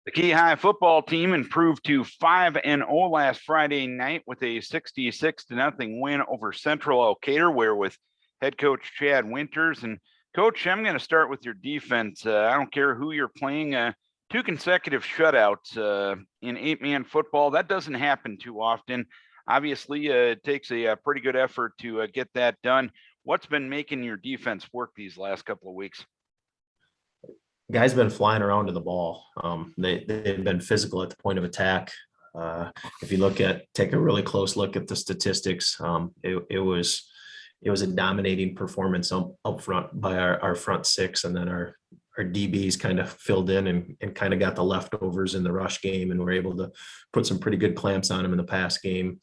The Key High football team improved to 5-0 last Friday night with a 66-0 win over Central Elkader, where with head coach Chad Winters. And coach, I'm going to start with your defense. I don't care who you're playing. Two consecutive shutouts in 8-man football. That doesn't happen too often. Obviously, it takes a pretty good effort to get that done. What's been making your defense work these last couple of weeks? Guys been flying around to the ball. They've been physical at the point of attack. If you take a really close look at the statistics, it was a dominating performance up front by our front six, and then our DBs kind of filled in and kind of got the leftovers in the rush game, and were able to put some pretty good clamps on them in the pass game.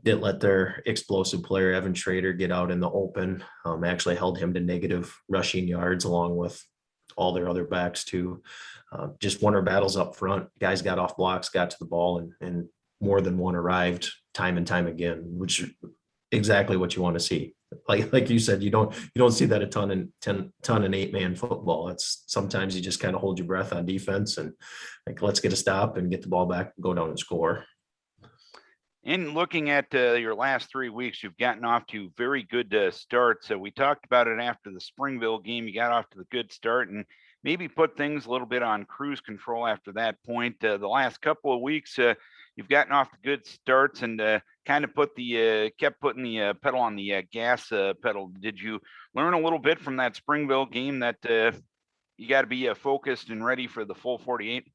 Didn't let their explosive player Evan Schrader get out in the open. Actually held him to negative rushing yards along with all their other backs too. Just won our battles up front. Guys got off blocks, got to the ball, and more than one arrived time and time again, which is exactly what you want to see. Like you said, you don't see that a ton in 8-man football. It's sometimes you just kind of hold your breath on defense and like, let's get a stop and get the ball back and go down and score. In looking at your last 3 weeks, you've gotten off to very good starts. We talked about it after the Springville game. You got off to the good start and maybe put things a little bit on cruise control after that point. The last couple of weeks, you've gotten off to good starts and kind of kept putting the pedal on the gas pedal. Did you learn a little bit from that Springville game that you got to be focused and ready for the full 48?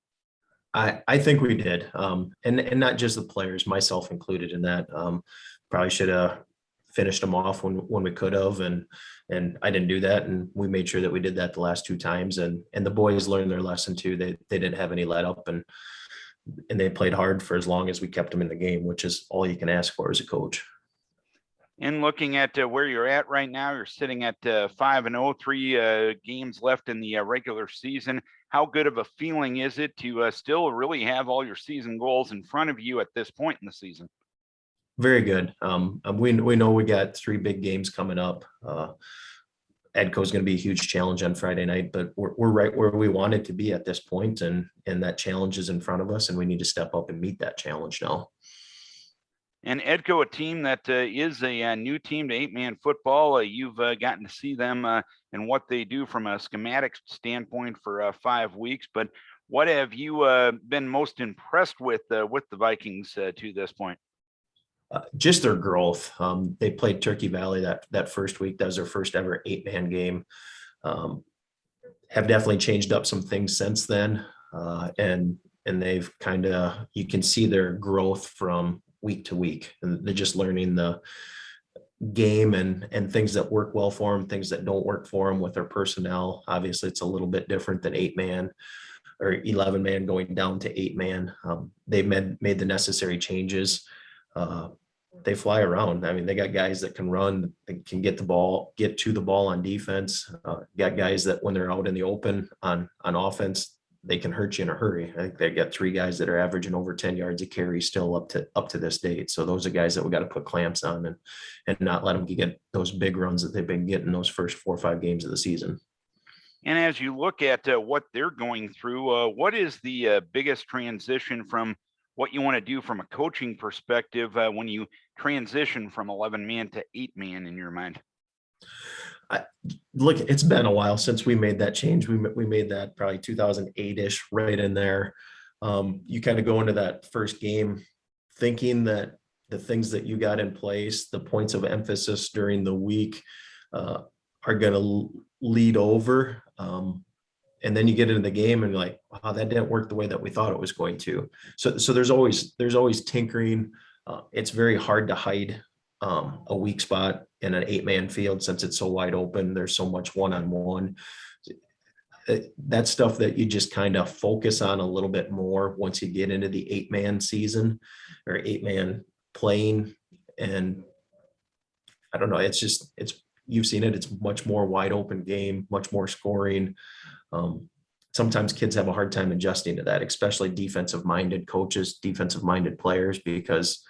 I think we did. And not just the players, myself included in that. Probably should have finished them off when we could have, and I didn't do that. And we made sure that we did that the last 2 times. And the boys learned their lesson too. They didn't have any let up, and they played hard for as long as we kept them in the game, which is all you can ask for as a coach. And looking at where you're at right now, you're sitting at 5-0, 3 games left in the regular season. How good of a feeling is it to still really have all your season goals in front of you at this point in the season? Very good. We know we got 3 big games coming up. Edco is going to be a huge challenge on Friday night, but we're right where we wanted to be at this point, and that challenge is in front of us, and we need to step up and meet that challenge now. And Edco, a team that is a new team to 8-man football. You've gotten to see them and what they do from a schematic standpoint for 5 weeks. But what have you been most impressed with the Vikings to this point? Just their growth. They played Turkey Valley that first week. That was their first ever 8-man game. Have definitely changed up some things since then, and they've you can see their growth from week to week, and they're just learning the game and things that work well for them, things that don't work for them with their personnel. Obviously, it's a little bit different than 8-man or 11-man going down to 8-man. They've made the necessary changes. They fly around. I mean, they got guys that can run, they can get to the ball on defense. Got guys that when they're out in the open on offense, they can hurt you in a hurry. I think they got 3 guys that are averaging over 10 yards a carry still up to this date. So those are guys that we got to put clamps on and not let them get those big runs that they've been getting those first 4 or 5 games of the season. And as you look at what they're going through, what is the biggest transition from what you want to do from a coaching perspective when you transition from 11-man to 8-man in your mind? Look, it's been a while since we made that change. We made that probably 2008-ish, right in there. You kind of go into that first game thinking that the things that you got in place, the points of emphasis during the week are going to lead over. And then you get into the game and you're like, wow, that didn't work the way that we thought it was going to. So there's always tinkering. It's very hard to hide a weak spot in an 8-man field since it's so wide open. There's so much one-on-one. That's stuff that you just kind of focus on a little bit more once you get into the 8-man season or 8-man playing. And I don't know, you've seen it. It's much more wide open game, much more scoring. Sometimes kids have a hard time adjusting to that, especially defensive-minded coaches, defensive-minded players, because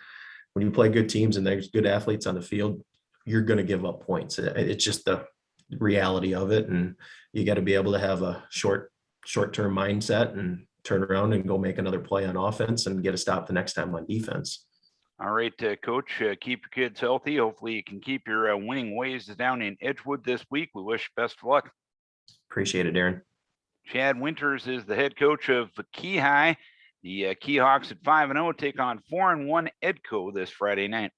when you play good teams and there's good athletes on the field, you're going to give up points. It's just the reality of it. And you got to be able to have a short-term mindset turn around and go make another play on offense and get a stop the next time on defense. All right, Coach, keep your kids healthy. Hopefully you can keep your winning ways down in Edgewood this week. We wish best of luck. Appreciate it, Darren. Chad Winters is the head coach of Key High. The Keyhawks at 5-0 take on 4-1 Edco this Friday night.